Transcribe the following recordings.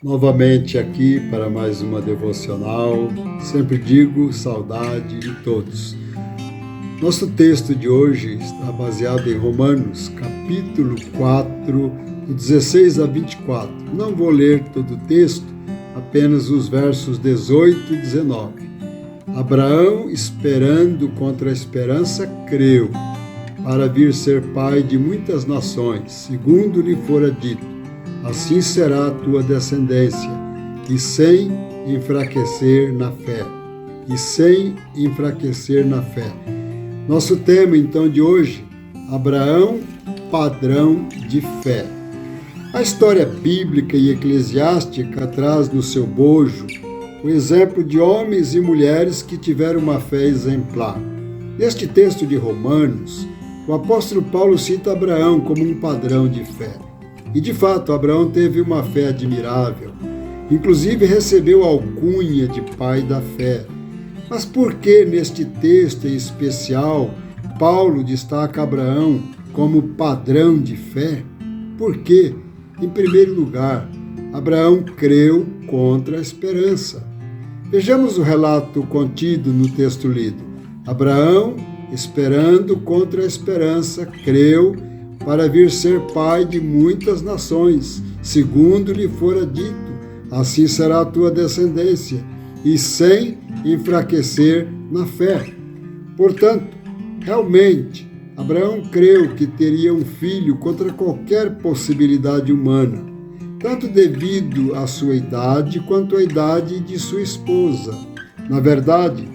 Novamente aqui para mais uma devocional. Sempre digo saudade de todos. Nosso texto de hoje está baseado em Romanos, capítulo 4, de 16 a 24. Não vou ler todo o texto, apenas os versos 18 e 19. Abraão, esperando contra a esperança, creu, para vir ser pai de muitas nações, segundo lhe fora dito. Assim será a tua descendência, e sem enfraquecer na fé. Nosso tema, então, de hoje, Abraão, padrão de fé. A história bíblica e eclesiástica traz no seu bojo o exemplo de homens e mulheres que tiveram uma fé exemplar. Neste texto de Romanos, o apóstolo Paulo cita Abraão como um padrão de fé. E, de fato, Abraão teve uma fé admirável. Inclusive, recebeu a alcunha de pai da fé. Mas por que, neste texto em especial, Paulo destaca Abraão como padrão de fé? Por quê? Em primeiro lugar, Abraão creu contra a esperança. Vejamos o relato contido no texto lido. Abraão, esperando contra a esperança, creu para vir ser pai de muitas nações, segundo lhe fora dito, assim será a tua descendência, e sem enfraquecer na fé. Portanto, realmente, Abraão creu que teria um filho contra qualquer possibilidade humana, tanto devido à sua idade quanto à idade de sua esposa. Na verdade,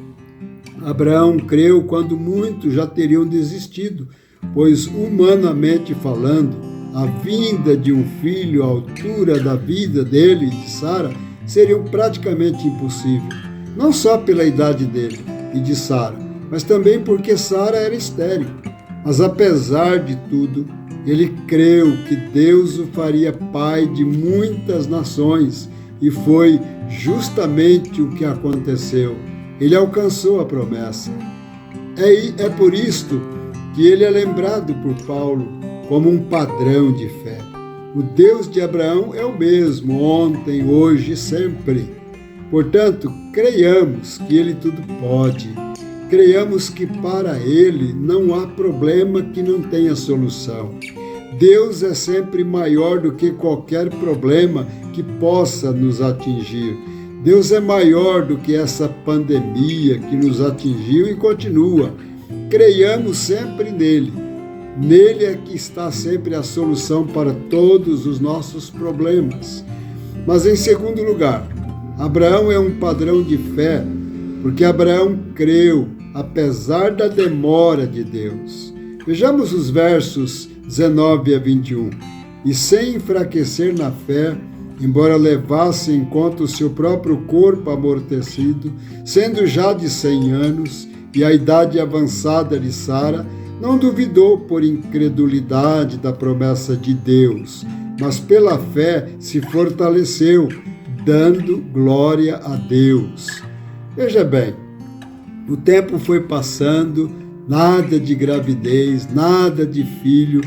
Abraão creu quando muitos já teriam desistido, pois, humanamente falando, a vinda de um filho à altura da vida dele e de Sara seria praticamente impossível, não só pela idade dele e de Sara, mas também porque Sara era estéril. Mas, apesar de tudo, ele creu que Deus o faria pai de muitas nações, e foi justamente o que aconteceu. Ele alcançou a promessa. É por isto que ele é lembrado por Paulo como um padrão de fé. O Deus de Abraão é o mesmo, ontem, hoje e sempre. Portanto, creiamos que ele tudo pode. Creiamos que para ele não há problema que não tenha solução. Deus é sempre maior do que qualquer problema que possa nos atingir. Deus é maior do que essa pandemia que nos atingiu e continua. Creiamos sempre nele. Nele é que está sempre a solução para todos os nossos problemas. Mas, em segundo lugar, Abraão é um padrão de fé, porque Abraão creu, apesar da demora de Deus. Vejamos os versos 19 a 21. E sem enfraquecer na fé, embora levasse em conta o seu próprio corpo amortecido, sendo já de 100 anos, e a idade avançada de Sara, não duvidou por incredulidade da promessa de Deus, mas pela fé se fortaleceu, dando glória a Deus. Veja bem, o tempo foi passando, nada de gravidez, nada de filho,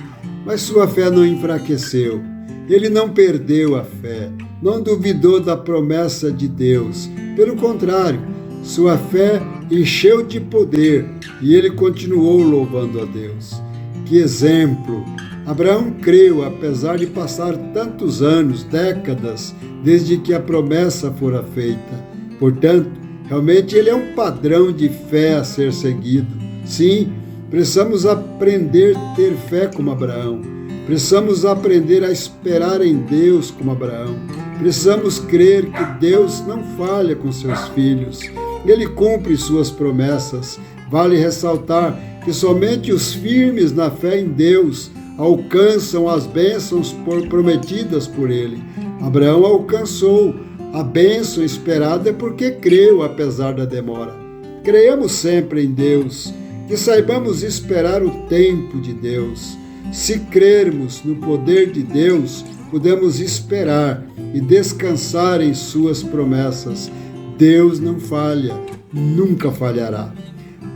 mas sua fé não enfraqueceu. Ele não perdeu a fé, não duvidou da promessa de Deus. Pelo contrário, sua fé encheu de poder e ele continuou louvando a Deus. Que exemplo! Abraão creu, apesar de passar tantos anos, décadas, desde que a promessa fora feita. Portanto, realmente ele é um padrão de fé a ser seguido. Sim, precisamos aprender a ter fé como Abraão. Precisamos aprender a esperar em Deus como Abraão. Precisamos crer que Deus não falha com seus filhos. Ele cumpre suas promessas. Vale ressaltar que somente os firmes na fé em Deus alcançam as bênçãos prometidas por ele. Abraão alcançou a bênção esperada porque creu apesar da demora. Creiamos sempre em Deus, que saibamos esperar o tempo de Deus. Se crermos no poder de Deus, podemos esperar e descansar em suas promessas. Deus não falha, nunca falhará.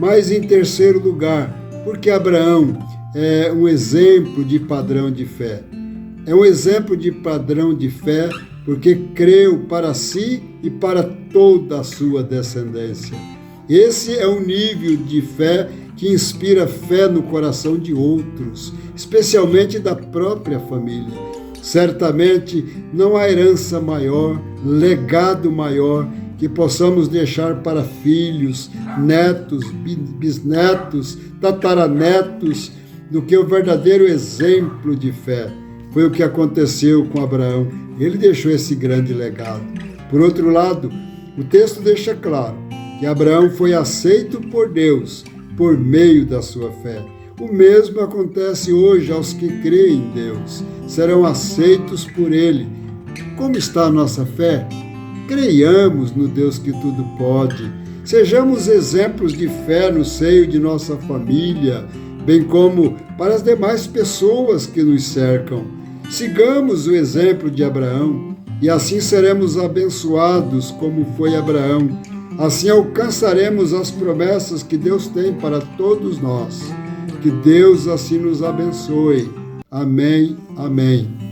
Mas, em terceiro lugar, porque Abraão é um exemplo de padrão de fé. É um exemplo de padrão de fé porque creu para si e para toda a sua descendência. Esse é um nível de fé que inspira fé no coração de outros, especialmente da própria família. Certamente não há herança maior, legado maior que possamos deixar para filhos, netos, bisnetos, tataranetos, do que o verdadeiro exemplo de fé. Foi o que aconteceu com Abraão. Ele deixou esse grande legado. Por outro lado, o texto deixa claro que Abraão foi aceito por Deus por meio da sua fé. O mesmo acontece hoje aos que creem em Deus. Serão aceitos por Ele. Como está a nossa fé? Creiamos no Deus que tudo pode. Sejamos exemplos de fé no seio de nossa família, bem como para as demais pessoas que nos cercam. Sigamos o exemplo de Abraão e assim seremos abençoados como foi Abraão. Assim alcançaremos as promessas que Deus tem para todos nós. Que Deus assim nos abençoe. Amém, amém.